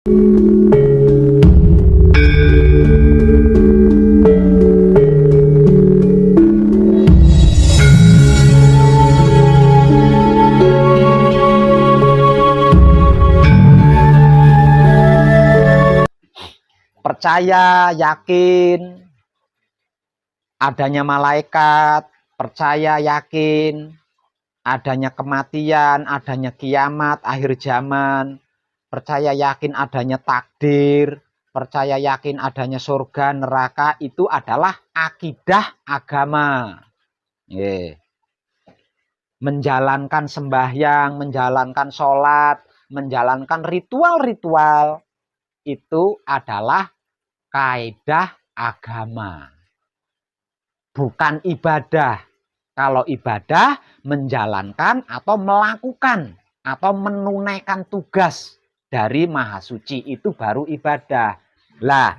Percaya, yakin adanya malaikat, percaya, yakin adanya kematian, adanya kiamat, akhir zaman, percaya, yakin adanya takdir, percaya, yakin adanya surga, neraka, itu adalah akidah agama. Menjalankan sembahyang, menjalankan sholat, menjalankan ritual-ritual, itu adalah kaidah agama, bukan ibadah. Kalau ibadah, menjalankan atau melakukan atau menunaikan tugas dari Maha Suci, itu baru ibadah. Lah,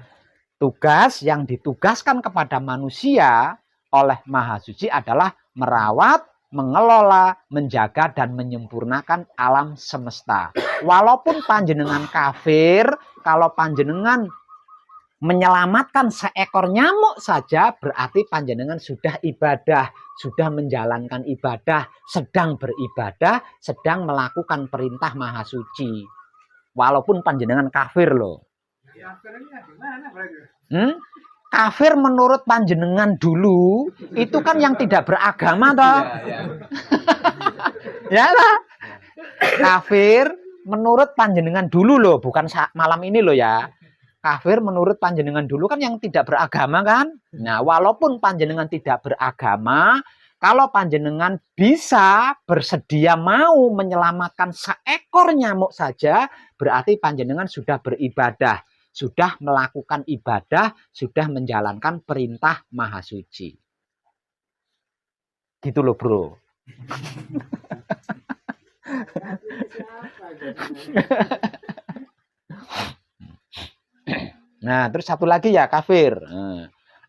tugas yang ditugaskan kepada manusia oleh Maha Suci adalah merawat, mengelola, menjaga, dan menyempurnakan alam semesta. Walaupun panjenengan kafir, kalau panjenengan menyelamatkan seekor nyamuk saja, berarti panjenengan sudah ibadah, sudah menjalankan ibadah, sedang beribadah, sedang melakukan perintah Maha Suci. Walaupun panjenengan kafir loh. Kafir menurut panjenengan dulu, itu kan yang tidak beragama toh. Ya lah. Kafir menurut panjenengan dulu loh, bukan malam ini loh ya. Kafir menurut panjenengan dulu kan yang tidak beragama kan. Nah, walaupun panjenengan tidak beragama, kalau panjenengan bisa bersedia mau menyelamatkan seekor nyamuk saja, berarti panjenengan sudah beribadah, sudah melakukan ibadah, sudah menjalankan perintah Maha Suci. Gitu loh, bro. Nah, terus satu lagi ya, kafir.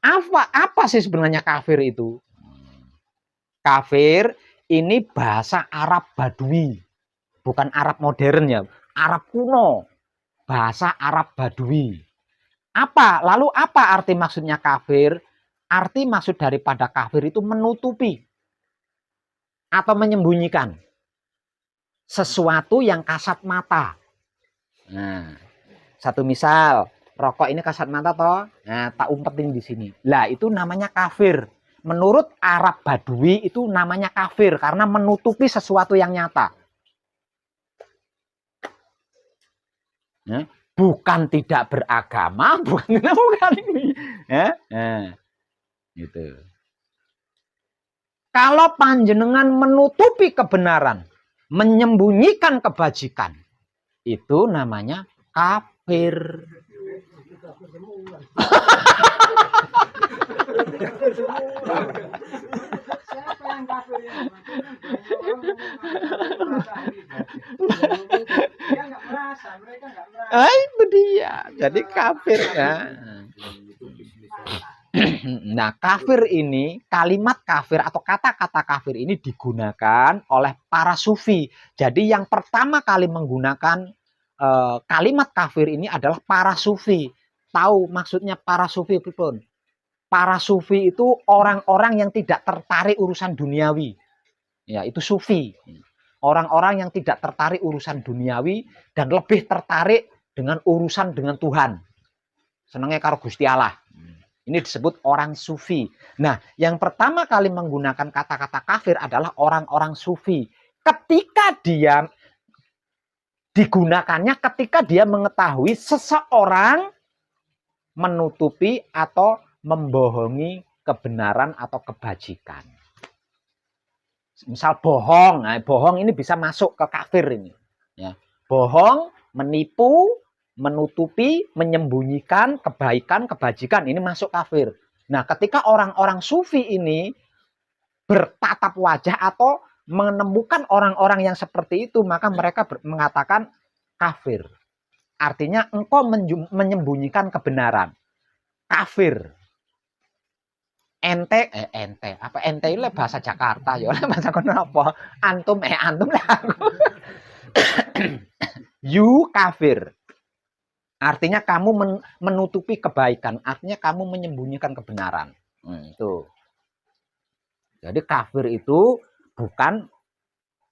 Apa sih sebenarnya kafir itu? Kafir ini bahasa Arab Badui, bukan Arab modern ya, Arab kuno, bahasa Arab Badui. Lalu apa arti maksudnya kafir? Arti maksud daripada kafir itu menutupi atau menyembunyikan sesuatu yang kasat mata. Nah, satu misal, rokok ini kasat mata toh, nah tak umpetin di sini. Lah itu namanya kafir. Menurut Arab Badui itu namanya kafir karena menutupi sesuatu yang nyata. Bukan tidak beragama, bukan ini. Gitu. Kalau panjenengan menutupi kebenaran, menyembunyikan kebajikan, itu namanya kafir. Siapa yang kafir yang dia nggak merasa, mereka nggak merasa. Itu dia. Jadi kafir ya. Nah, kafir ini, kalimat kafir atau kata-kata kafir ini digunakan oleh para sufi. Jadi yang pertama kali menggunakan kalimat kafir ini adalah para sufi. Tahu maksudnya para sufi pun? Para sufi itu orang-orang yang tidak tertarik urusan duniawi. Ya, itu sufi. Orang-orang yang tidak tertarik urusan duniawi dan lebih tertarik dengan urusan dengan Tuhan. Senangnya karo Gusti Allah. Ini disebut orang sufi. Nah, yang pertama kali menggunakan kata-kata kafir adalah orang-orang sufi. Ketika dia digunakannya ketika dia mengetahui seseorang menutupi atau membohongi kebenaran atau kebajikan. Misal bohong, nah, bohong ini bisa masuk ke kafir ini. Ya. Bohong, menipu, menutupi, menyembunyikan kebaikan, kebajikan, ini masuk kafir. Nah, ketika orang-orang sufi ini bertatap wajah atau menemukan orang-orang yang seperti itu, maka mereka mengatakan kafir. Artinya engkau menyembunyikan kebenaran. Kafir. Ente itu bahasa Jakarta ya, bahasa kono apa? Antum lah aku. You kafir. Artinya kamu menutupi kebaikan, artinya kamu menyembunyikan kebenaran. Itu. Jadi kafir itu bukan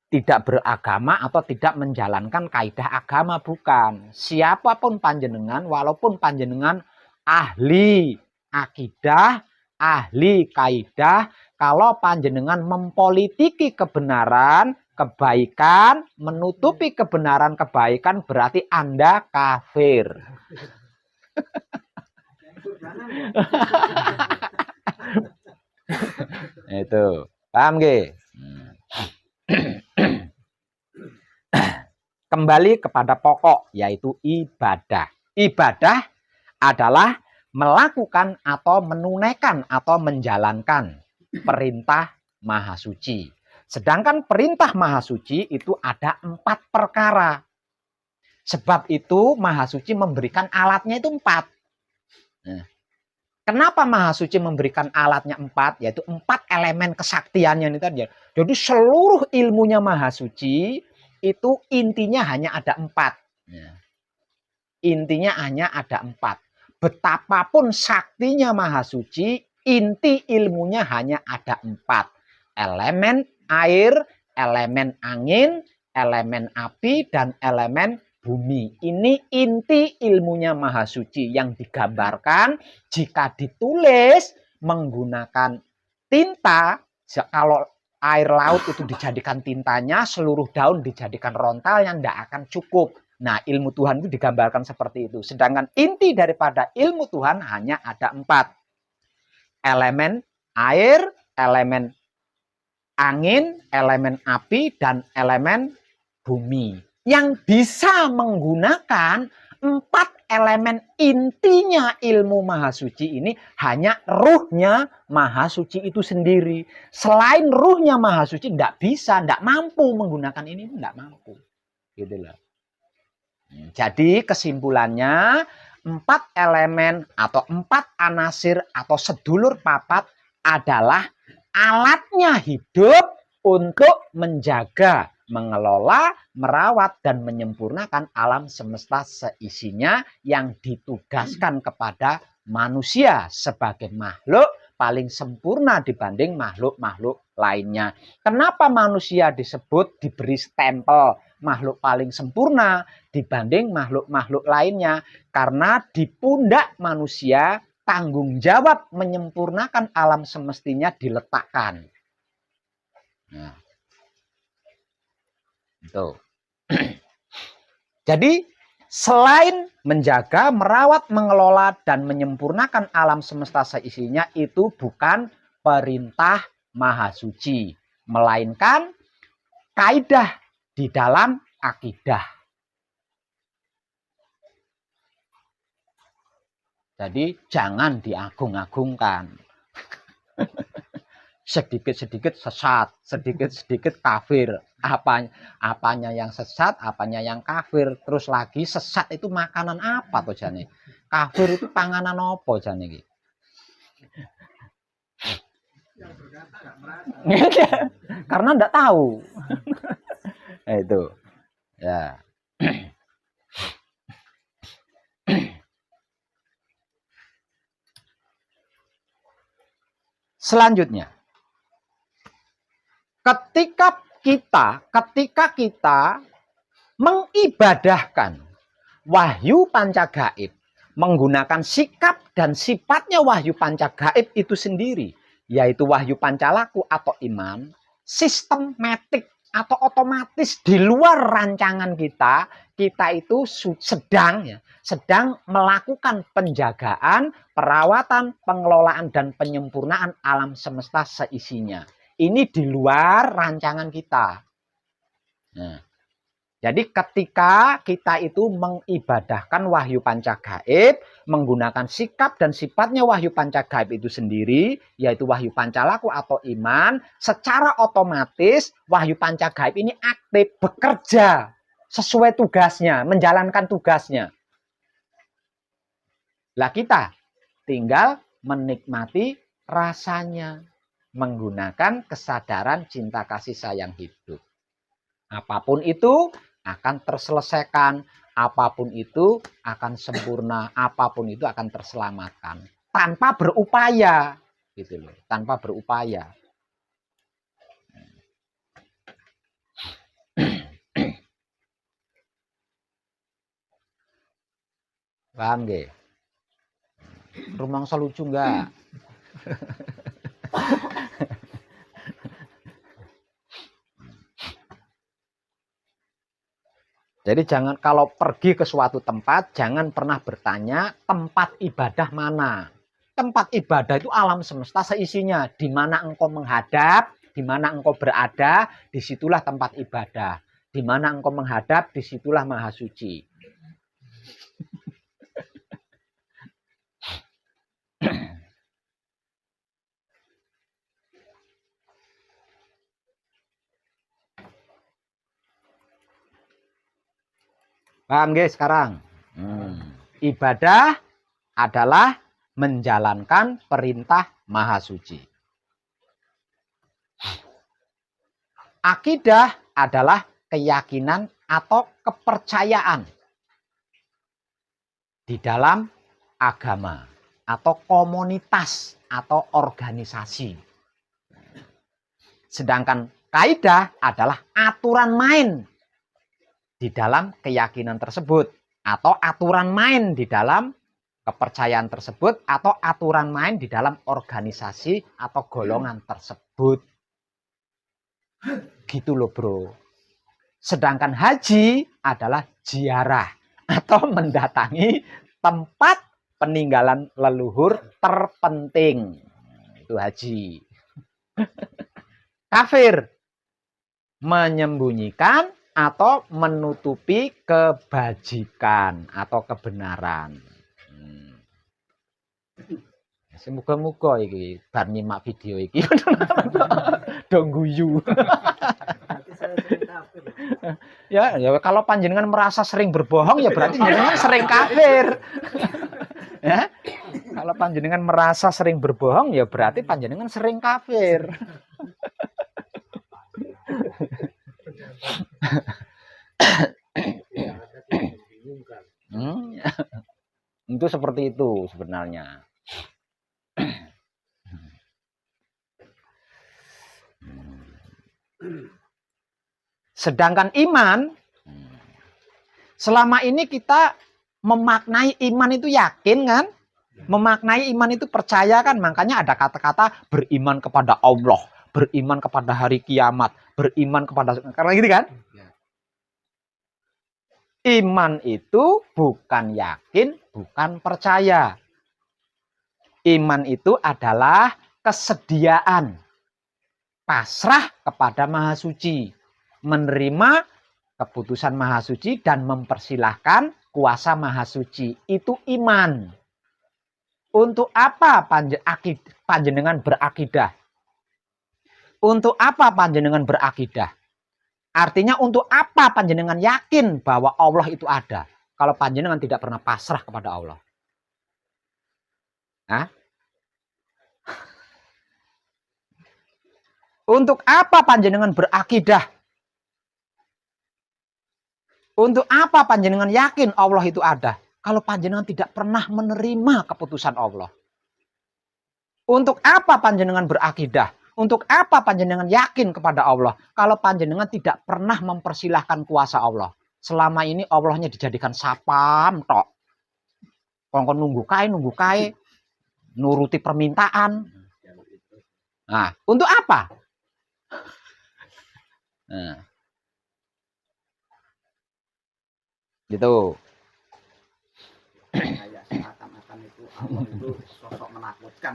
tidak beragama atau tidak menjalankan kaidah agama, bukan. Siapapun panjenengan, walaupun panjenengan ahli akidah, ahli kaidah, kalau panjenengan mempolitiki kebenaran, kebaikan, menutupi kebenaran kebaikan, berarti Anda kafir. Itu. Paham nggih? Kembali kepada pokok, yaitu ibadah. Ibadah adalah melakukan atau menunaikan atau menjalankan perintah Maha Suci. Sedangkan perintah Maha Suci itu ada 4 perkara. Sebab itu Maha Suci memberikan alatnya itu 4. Nah, kenapa Maha Suci memberikan alatnya 4? Yaitu 4 elemen kesaktiannya ini tadi. Jadi seluruh ilmunya Maha Suci itu intinya hanya ada 4. Nah, intinya hanya ada 4. Betapapun saktinya Maha Suci, inti ilmunya hanya ada 4. Elemen air, elemen angin, elemen api, dan elemen bumi. Ini inti ilmunya Maha Suci yang digambarkan jika ditulis menggunakan tinta. Kalau air laut itu dijadikan tintanya, seluruh daun dijadikan rontalnya, tidak akan cukup. Nah, ilmu Tuhan itu digambarkan seperti itu. Sedangkan inti daripada ilmu Tuhan hanya ada 4. Elemen air, elemen angin, elemen api, dan elemen bumi. Yang bisa menggunakan 4 elemen intinya ilmu Maha Suci ini hanya ruhnya Maha Suci itu sendiri. Selain ruhnya Maha Suci tidak bisa, tidak mampu menggunakan ini, tidak mampu. Gitu loh. Jadi kesimpulannya 4 elemen atau 4 anasir atau sedulur papat adalah alatnya hidup untuk menjaga, mengelola, merawat, dan menyempurnakan alam semesta seisinya yang ditugaskan kepada manusia sebagai makhluk paling sempurna dibanding makhluk-makhluk lainnya. Kenapa manusia disebut diberi stempel makhluk paling sempurna dibanding makhluk-makhluk lainnya? Karena di pundak manusia tanggung jawab menyempurnakan alam semestinya diletakkan. Nah, itu. Jadi selain menjaga, merawat, mengelola, dan menyempurnakan alam semesta seisinya itu bukan perintah Maha Suci, melainkan kaidah di dalam akidah. Jadi jangan diagung-agungkan. Sedikit-sedikit sesat, sedikit-sedikit kafir. Apanya yang sesat, apanya yang kafir. Terus lagi sesat itu makanan apa tuh jane? Kafir itu panganan apa jane iki? Karena enggak tahu. Itu. Ya. Selanjutnya, ketika kita mengibadahkan wahyu pancagaib menggunakan sikap dan sifatnya wahyu pancagaib itu sendiri, yaitu wahyu pancalaku atau iman, sistematik atau otomatis di luar rancangan kita itu sedang melakukan penjagaan, perawatan, pengelolaan, dan penyempurnaan alam semesta seisinya. Ini di luar rancangan kita. Nah, jadi ketika kita itu mengibadahkan wahyu pancagaib, menggunakan sikap dan sifatnya wahyu pancagaib itu sendiri, yaitu wahyu pancalaku atau iman, secara otomatis wahyu pancagaib ini aktif, bekerja sesuai tugasnya, menjalankan tugasnya. Lah kita tinggal menikmati rasanya, menggunakan kesadaran cinta kasih sayang hidup. Apapun itu akan terselesaikan, apapun itu akan sempurna, apapun itu akan terselamatkan tanpa berupaya, gitu loh, tanpa berupaya. Paham nggih? Rumangsa lucu enggak? Jadi jangan kalau pergi ke suatu tempat, jangan pernah bertanya tempat ibadah mana. Tempat ibadah itu alam semesta seisinya. Di mana engkau menghadap, di mana engkau berada, disitulah tempat ibadah. Di mana engkau menghadap, disitulah Maha Suci. Paham guys sekarang? Ibadah adalah menjalankan perintah Maha Suci. Akidah adalah keyakinan atau kepercayaan di dalam agama atau komunitas atau organisasi. Sedangkan kaidah adalah aturan main di dalam keyakinan tersebut atau aturan main di dalam kepercayaan tersebut atau aturan main di dalam organisasi atau golongan tersebut. Gitu loh bro. Sedangkan haji adalah ziarah atau mendatangi tempat peninggalan leluhur terpenting. Itu haji. Kafir menyembunyikan atau menutupi kebajikan atau kebenaran. Semoga-moga iki bar nyimak video iki dong guyu. Ya kalau panjenengan merasa sering berbohong ya berarti panjenengan sering kafir. Ya. Kalau panjenengan merasa sering berbohong ya berarti panjenengan sering kafir. Itu seperti itu sebenarnya. Sedangkan iman, selama ini kita memaknai iman itu yakin kan? Memaknai iman itu percaya kan? Makanya ada kata-kata beriman kepada Allah, beriman kepada hari kiamat, beriman kepada... Karena gitu kan? Iman itu bukan yakin, bukan percaya. Iman itu adalah kesediaan, pasrah kepada Maha Suci, menerima keputusan Maha Suci dan mempersilahkan kuasa Maha Suci. Itu iman. Untuk apa panjenengan berakidah? Untuk apa panjenengan berakidah? Artinya untuk apa panjenengan yakin bahwa Allah itu ada? Kalau panjenengan tidak pernah pasrah kepada Allah. Hah? Untuk apa panjenengan berakidah? Untuk apa panjenengan yakin Allah itu ada? Kalau panjenengan tidak pernah menerima keputusan Allah. Untuk apa panjenengan berakidah? Untuk apa panjenengan yakin kepada Allah? Kalau panjenengan tidak pernah mempersilahkan kuasa Allah. Selama ini Allahnya dijadikan sapam tok. Kongkon nunggu kae, nuruti permintaan. Nah, untuk apa? Nah. Gitu. Kayak seakan-akan itu Allah itu sosok menakutkan.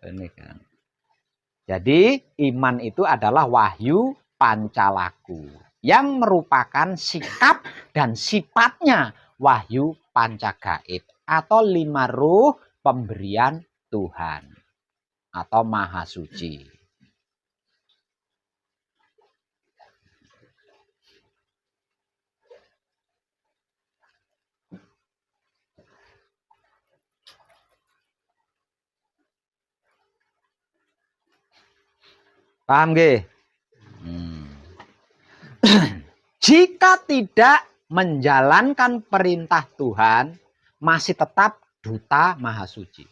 Ini kan. Jadi iman itu adalah wahyu pancalaku yang merupakan sikap dan sifatnya wahyu pancagaib atau 5 ruh pemberian Tuhan atau Maha Suci. Paham nggih? Jika tidak menjalankan perintah Tuhan, masih tetap duta Maha Suci.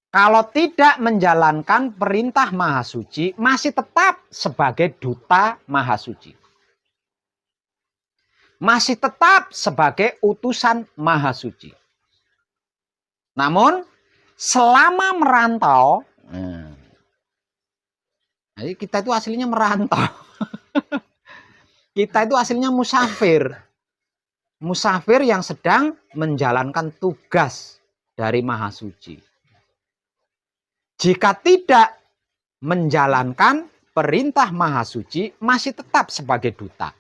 Kalau tidak menjalankan perintah Maha Suci, masih tetap sebagai duta Maha Suci. Masih tetap sebagai utusan Maha Suci. Namun, selama merantau, jadi kita itu aslinya merantau. Kita itu aslinya musafir. Musafir yang sedang menjalankan tugas dari Maha Suci. Jika tidak menjalankan perintah Maha Suci, masih tetap sebagai duta.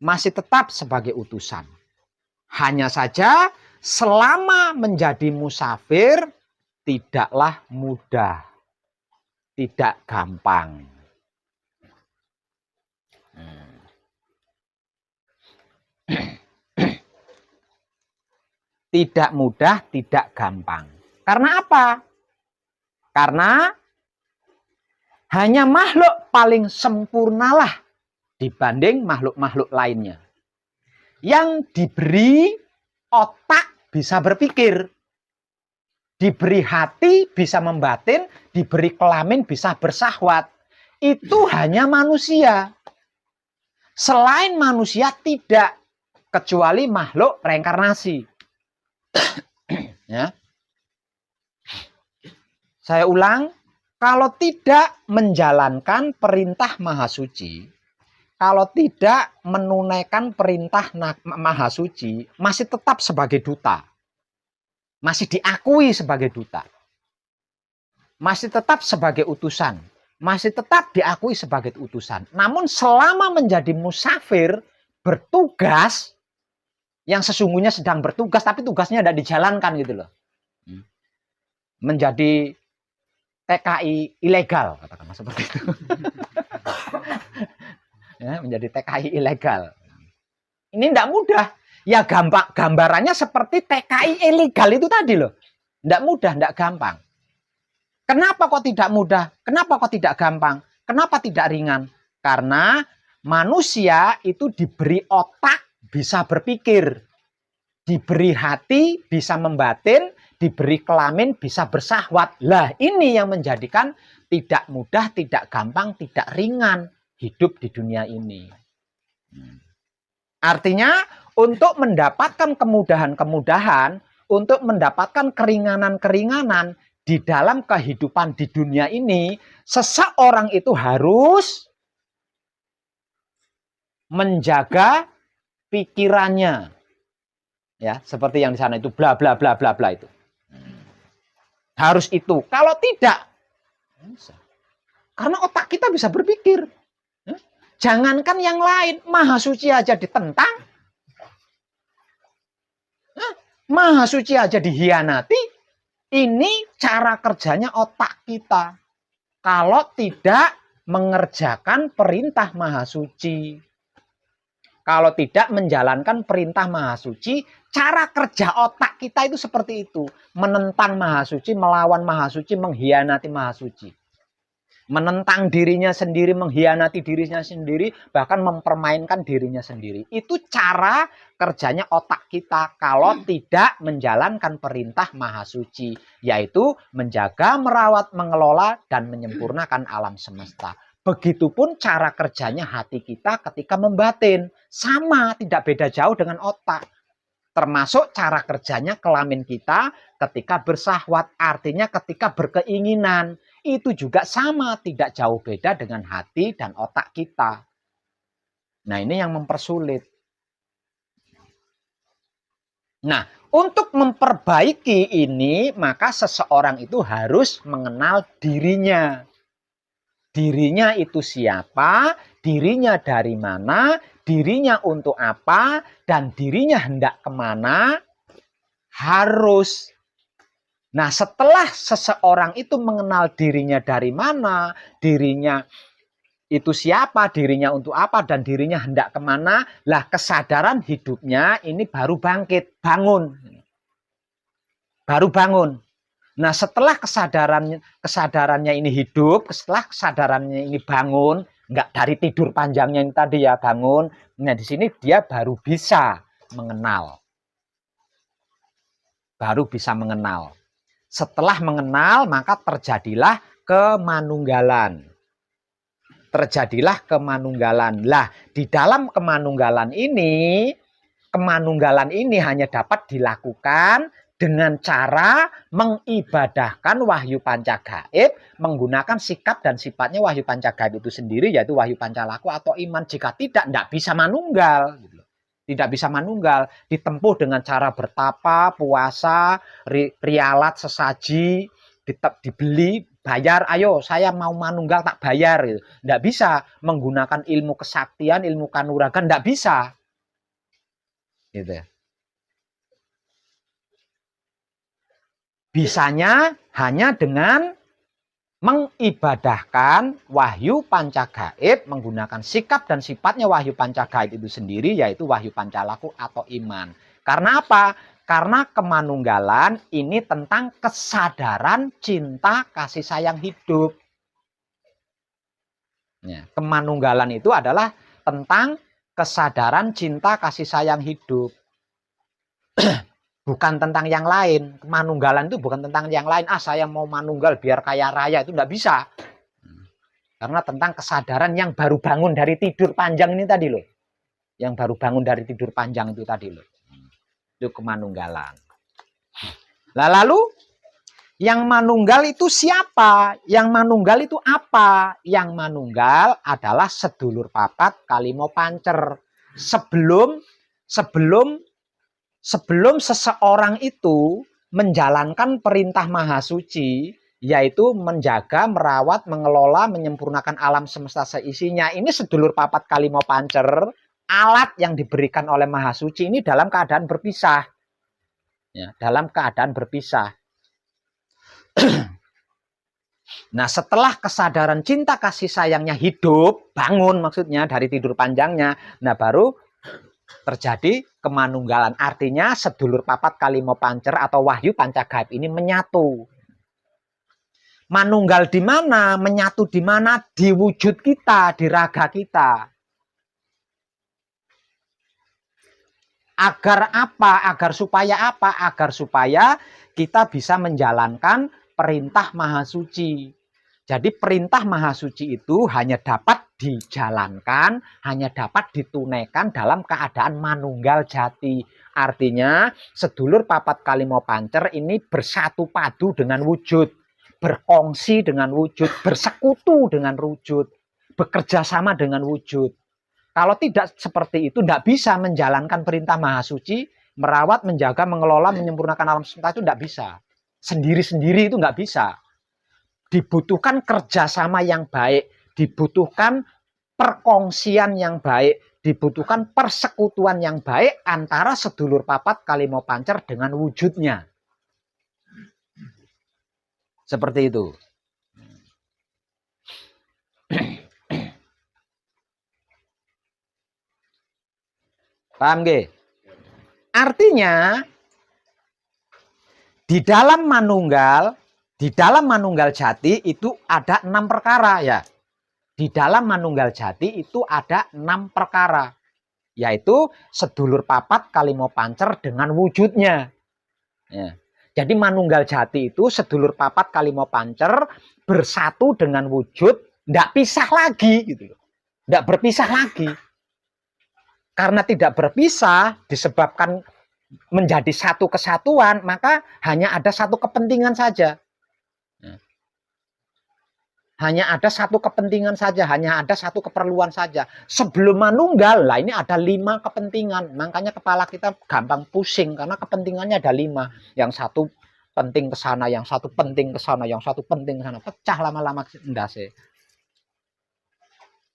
Masih tetap sebagai utusan. Hanya saja selama menjadi musafir tidaklah mudah. Tidak gampang. Tidak mudah, tidak gampang. Karena apa? Karena hanya makhluk paling sempurnalah dibanding makhluk-makhluk lainnya. Yang diberi otak bisa berpikir. Diberi hati bisa membatin, diberi kelamin bisa bersahwat. Itu hanya manusia. Selain manusia tidak, kecuali makhluk reinkarnasi. Ya. Saya ulang, kalau tidak menjalankan perintah Maha Suci, kalau tidak menunaikan perintah Maha Suci, masih tetap sebagai duta. Masih diakui sebagai duta. Masih tetap sebagai utusan. Masih tetap diakui sebagai utusan. Namun selama menjadi musafir, bertugas, yang sesungguhnya sedang bertugas, tapi tugasnya tidak dijalankan gitu loh. Menjadi TKI ilegal, katakanlah seperti itu. Ya, menjadi TKI ilegal. Ini tidak mudah. Ya gambarannya seperti TKI ilegal itu tadi loh. Tidak mudah, tidak gampang. Kenapa kok tidak mudah? Kenapa kok tidak gampang? Kenapa tidak ringan? Karena manusia itu diberi otak bisa berpikir. Diberi hati bisa membatin. Diberi kelamin bisa bersahwat. Lah ini yang menjadikan tidak mudah, tidak gampang, tidak ringan hidup di dunia ini. Artinya untuk mendapatkan kemudahan-kemudahan, untuk mendapatkan keringanan-keringanan di dalam kehidupan di dunia ini, seseorang itu harus menjaga pikirannya. Ya, seperti yang di sana itu bla bla bla bla bla itu. Harus itu. Kalau tidak, karena otak kita bisa berpikir. Jangankan yang lain, Maha Suci aja ditentang. Maha Suci aja dihianati. Ini cara kerjanya otak kita. Kalau tidak mengerjakan perintah Maha Suci. Kalau tidak menjalankan perintah Maha Suci, cara kerja otak kita itu seperti itu. Menentang Maha Suci, melawan Maha Suci, mengkhianati Maha Suci. Menentang dirinya sendiri, mengkhianati dirinya sendiri, bahkan mempermainkan dirinya sendiri. Itu cara kerjanya otak kita kalau tidak menjalankan perintah Maha Suci. Yaitu menjaga, merawat, mengelola, dan menyempurnakan alam semesta. Begitupun cara kerjanya hati kita ketika membatin. Sama, tidak beda jauh dengan otak. Termasuk cara kerjanya kelamin kita ketika bersahwat. Artinya ketika berkeinginan. Itu juga sama, tidak jauh beda dengan hati dan otak kita. Nah, ini yang mempersulit. Nah, untuk memperbaiki ini, maka seseorang itu harus mengenal dirinya. Dirinya itu siapa, dirinya dari mana, dirinya untuk apa, dan dirinya hendak kemana, harus. Nah, setelah seseorang itu mengenal dirinya dari mana, dirinya itu siapa, dirinya untuk apa, dan dirinya hendak kemana, lah kesadaran hidupnya ini baru bangkit, bangun. Baru bangun. Nah, setelah kesadarannya ini hidup, setelah kesadarannya ini bangun, Nggak dari tidur panjangnya ini tadi ya, bangun. Nah, di sini dia baru bisa mengenal. Baru bisa mengenal. Setelah mengenal, maka terjadilah kemanunggalan. Terjadilah kemanunggalan. Lah, di dalam kemanunggalan ini hanya dapat dilakukan dengan cara mengibadahkan wahyu pancagaib menggunakan sikap dan sifatnya wahyu pancagaib itu sendiri, yaitu wahyu pancalaku atau iman. Jika tidak bisa manunggal. Tidak bisa manunggal. Ditempuh dengan cara bertapa, puasa, rialat, sesaji, dibeli, bayar, ayo saya mau manunggal tak bayar. Gitu. Tidak bisa menggunakan ilmu kesaktian, ilmu kanuragan, tidak bisa. Gitu ya. Bisanya hanya dengan mengibadahkan wahyu pancagaib menggunakan sikap dan sifatnya wahyu pancagaib itu sendiri, yaitu wahyu pancalaku atau iman. Karena apa? Karena kemanunggalan ini tentang kesadaran cinta kasih sayang hidup. Ya, kemanunggalan itu adalah tentang kesadaran cinta kasih sayang hidup. Bukan tentang yang lain. Manunggalan itu bukan tentang yang lain. Saya mau manunggal biar kaya raya. Itu enggak bisa. Karena tentang kesadaran yang baru bangun dari tidur panjang ini tadi loh. Yang baru bangun dari tidur panjang itu tadi loh. Itu kemanunggalan. Lalu yang manunggal itu siapa? Yang manunggal itu apa? Yang manunggal adalah sedulur papat kalimo pancer. Sebelum seseorang itu menjalankan perintah Maha Suci, yaitu menjaga, merawat, mengelola, menyempurnakan alam semesta seisinya. Ini sedulur papat kalimo pancer, alat yang diberikan oleh Maha Suci ini dalam keadaan berpisah. Ya, dalam keadaan berpisah. Nah, setelah kesadaran cinta kasih sayangnya hidup, bangun maksudnya dari tidur panjangnya, nah baru terjadi kemanunggalan. Artinya sedulur papat kalimo pancer atau wahyu pancagaib ini menyatu. Manunggal di mana? Menyatu di mana? Di wujud kita, di raga kita. Agar apa? Agar supaya apa? Agar supaya kita bisa menjalankan perintah Maha Suci. Jadi perintah Maha Suci itu hanya dapat dijalankan, hanya dapat ditunaikan dalam keadaan manunggal jati. Artinya sedulur papat kalimo pancer ini bersatu padu dengan wujud, berkongsi dengan wujud, bersekutu dengan wujud, bekerja sama dengan wujud. Kalau tidak seperti itu, tidak bisa menjalankan perintah Maha Suci, merawat, menjaga, mengelola, menyempurnakan alam semesta itu tidak bisa. Sendiri-sendiri itu nggak bisa. Dibutuhkan kerjasama yang baik, dibutuhkan perkongsian yang baik, dibutuhkan persekutuan yang baik antara sedulur papat kalimo pancer dengan wujudnya. Seperti itu. Paham nggih? Artinya di dalam manunggal jati itu ada 6 perkara ya. Di dalam manunggal jati itu ada 6 perkara. Yaitu sedulur papat kalimo pancer dengan wujudnya. Ya. Jadi manunggal jati itu sedulur papat kalimo pancer bersatu dengan wujud, tidak pisah lagi gitu. Tidak berpisah lagi. Karena tidak berpisah disebabkan menjadi satu kesatuan, maka hanya ada satu kepentingan saja. Hanya ada satu kepentingan saja, hanya ada satu keperluan saja. Sebelum manunggal, lah ini ada 5 kepentingan. Makanya kepala kita gampang pusing, karena kepentingannya ada 5. Yang satu penting ke sana, yang satu penting ke sana, yang satu penting ke sana. Pecah lama-lama ndase.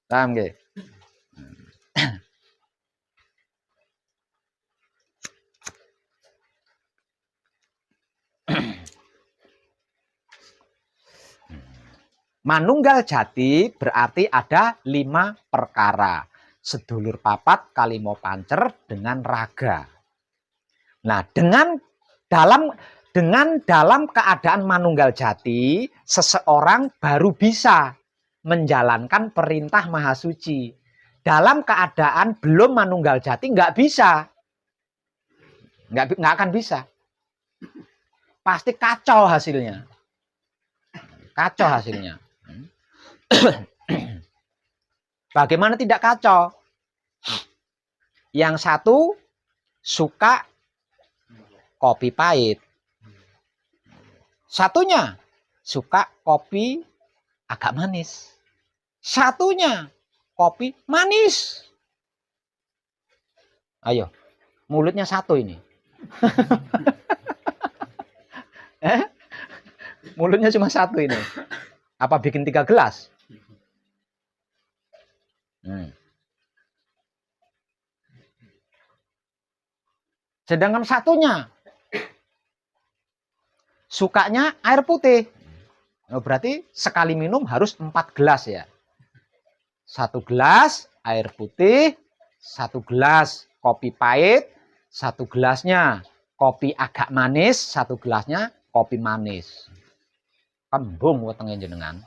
Paham nggih? Manunggal jati berarti ada 5 perkara. Sedulur papat kalimo pancer dengan raga. Nah, dengan dalam keadaan manunggal jati, seseorang baru bisa menjalankan perintah Maha Suci. Dalam keadaan belum manunggal jati nggak bisa. Nggak akan bisa. Pasti kacau hasilnya. Kacau hasilnya. Bagaimana tidak kacau? Yang satu suka kopi pahit. Satunya suka kopi agak manis. Satunya kopi manis. Ayo, mulutnya satu ini. Mulutnya cuma satu ini. Apa bikin 3 gelas? Sedangkan satunya sukanya air putih. Oh, berarti sekali minum harus 4 gelas ya. 1 gelas air putih, 1 gelas kopi pahit, 1 gelasnya kopi agak manis, 1 gelasnya kopi manis. Kembung wetenge jenengan.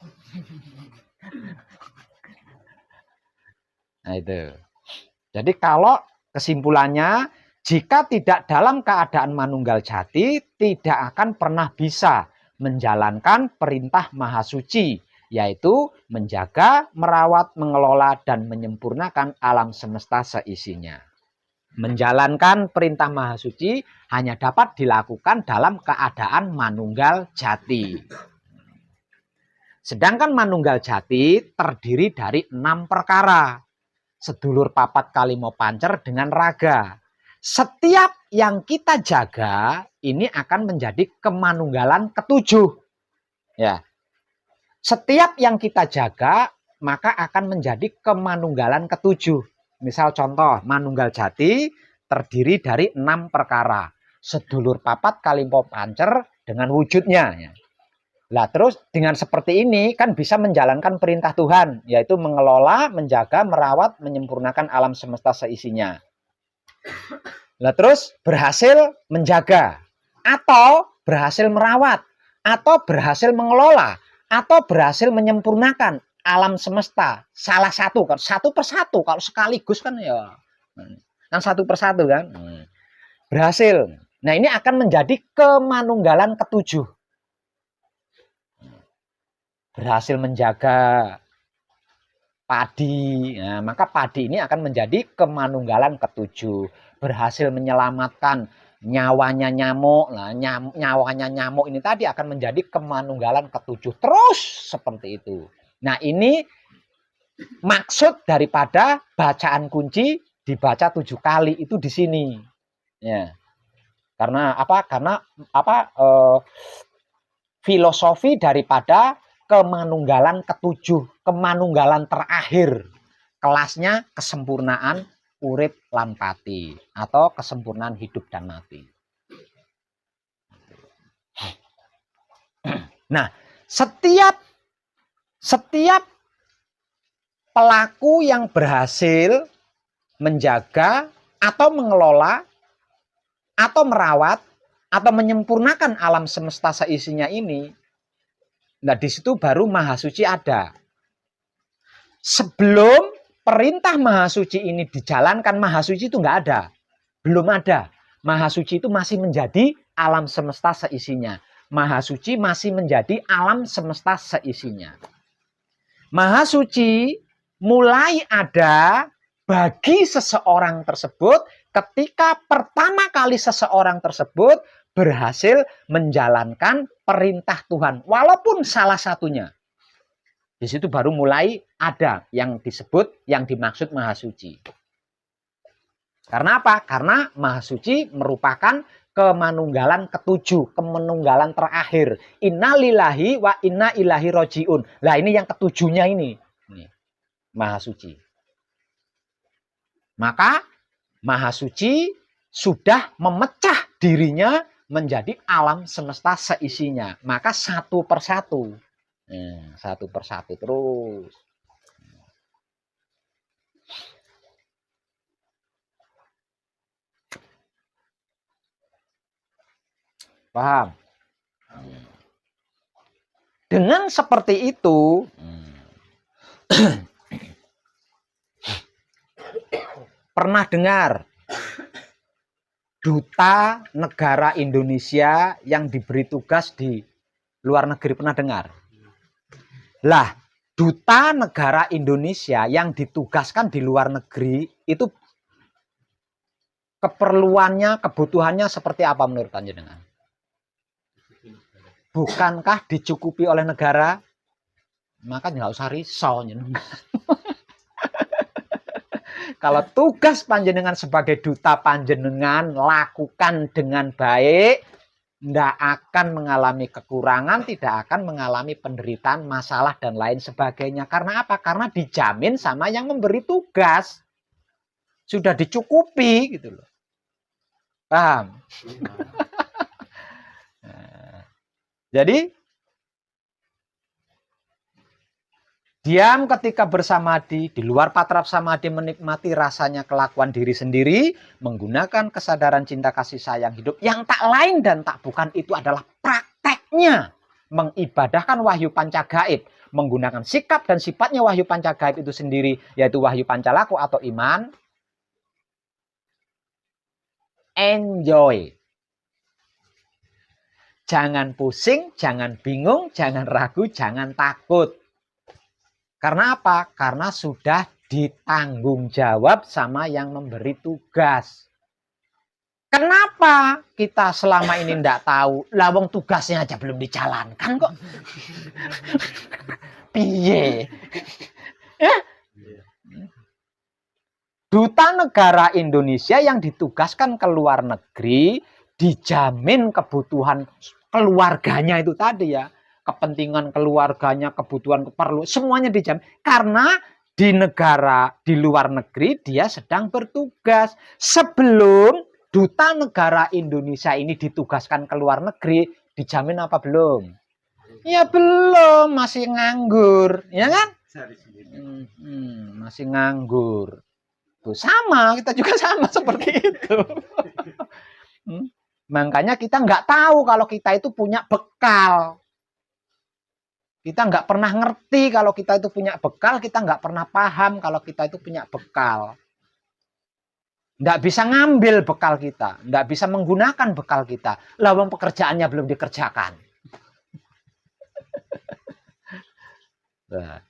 Nah itu. Jadi kalau kesimpulannya, jika tidak dalam keadaan manunggal jati, tidak akan pernah bisa menjalankan perintah Maha Suci, yaitu menjaga, merawat, mengelola, dan menyempurnakan alam semesta seisinya. Menjalankan perintah Maha Suci hanya dapat dilakukan dalam keadaan manunggal jati. Sedangkan manunggal jati terdiri dari 6 perkara. Sedulur papat kalimo pancer dengan raga. Setiap yang kita jaga ini akan menjadi kemanunggalan ketujuh. Ya. Setiap yang kita jaga maka akan menjadi kemanunggalan ketujuh. Misal contoh, manunggal jati terdiri dari 6 perkara. Sedulur papat kalimo pancer dengan wujudnya. Ya. Lah terus dengan seperti ini kan bisa menjalankan perintah Tuhan, yaitu mengelola, menjaga, merawat, menyempurnakan alam semesta seisinya. Lah terus berhasil menjaga, atau berhasil merawat, atau berhasil mengelola, atau berhasil menyempurnakan alam semesta. Salah satu kan, satu persatu. Kalau sekaligus kan ya, kan satu persatu kan. Berhasil. Nah ini akan menjadi kemanunggalan ketujuh. Berhasil menjaga padi, nah, maka padi ini akan menjadi kemanunggalan ketujuh. Berhasil menyelamatkan nyawanya nyamuk, nah, nyawanya nyamuk ini tadi akan menjadi kemanunggalan ketujuh. Terus seperti itu. Nah ini maksud daripada bacaan kunci dibaca 7 kali itu di sini. Ya. Karena apa? Karena apa? Filosofi daripada kemanunggalan ketujuh, kemanunggalan terakhir. Kelasnya kesempurnaan urip lan pati atau kesempurnaan hidup dan mati. Nah, setiap pelaku yang berhasil menjaga atau mengelola atau merawat atau menyempurnakan alam semesta seisinya ini, nah di situ baru Maha Suci ada. Sebelum perintah Maha Suci ini dijalankan, Maha Suci itu nggak ada. Belum ada. Maha Suci itu masih menjadi alam semesta seisinya. Maha Suci masih menjadi alam semesta seisinya. Maha Suci mulai ada bagi seseorang tersebut ketika pertama kali seseorang tersebut berhasil menjalankan perintah Tuhan, walaupun salah satunya. Di situ baru mulai ada yang disebut, yang dimaksud Maha Suci. Karena apa? Karena Maha Suci merupakan kemanunggalan ketujuh, kemanunggalan terakhir. Inna lillahi wa inna ilahi rojiun. Lah ini yang ketujuhnya ini. Maha Suci. Maka Maha Suci sudah memecah dirinya menjadi alam semesta seisinya. Maka satu persatu. Satu persatu terus. Paham? Dengan seperti itu, Pernah dengar duta negara Indonesia yang diberi tugas di luar negeri, pernah dengar? Lah, duta negara Indonesia yang ditugaskan di luar negeri itu keperluannya, kebutuhannya seperti apa menurut panjenengan? Bukankah dicukupi oleh negara? Maka nggak usah risau. Kalau tugas panjenengan sebagai duta panjenengan lakukan dengan baik, tidak akan mengalami kekurangan, tidak akan mengalami penderitaan, masalah, dan lain sebagainya. Karena apa? Karena dijamin sama yang memberi tugas. Sudah dicukupi gitu loh. Paham? Jadi diam ketika bersamadi, di luar patrap samadi menikmati rasanya kelakuan diri sendiri, menggunakan kesadaran cinta kasih sayang hidup yang tak lain dan tak bukan itu adalah prakteknya mengibadahkan wahyu pancagaib, menggunakan sikap dan sifatnya wahyu pancagaib itu sendiri, yaitu wahyu pancalaku atau iman. Enjoy. Jangan pusing, jangan bingung, jangan ragu, jangan takut. Karena apa? Karena sudah ditanggung jawab sama yang memberi tugas. Kenapa kita selama ini tidak tahu? Lawang tugasnya aja belum dijalankan kok. Piye? Duta negara Indonesia yang ditugaskan ke luar negeri dijamin kebutuhan keluarganya itu tadi ya. Kepentingan keluarganya, kebutuhan keperluan, semuanya dijamin. Karena di negara, di luar negeri, dia sedang bertugas. Sebelum duta negara Indonesia ini ditugaskan ke luar negeri, dijamin apa belum? Ya belum, masih nganggur. Ya kan? Masih nganggur. Tuh, sama, kita juga sama seperti itu. Makanya kita nggak tahu kalau kita itu punya bekal. Kita nggak pernah ngerti kalau kita itu punya bekal, kita nggak pernah paham kalau kita itu punya bekal. Nggak bisa ngambil bekal kita, nggak bisa menggunakan bekal kita. Lawang pekerjaannya belum dikerjakan. Nah.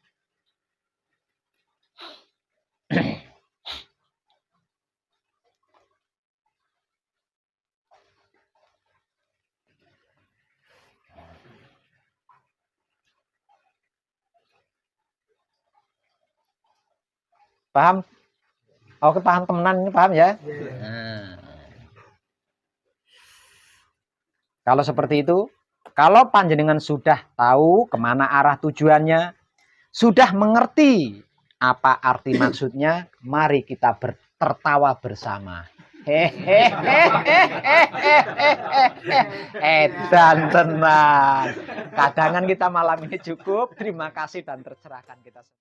Paham? Oke, paham temenan ini, paham ya? Nah. Kalau seperti itu, kalau panjenengan sudah tahu kemana arah tujuannya, sudah mengerti apa arti maksudnya, mari kita tertawa bersama. Edan tenang. Kadangan kita malam ini cukup. Terima kasih dan tercerahkan kita semua.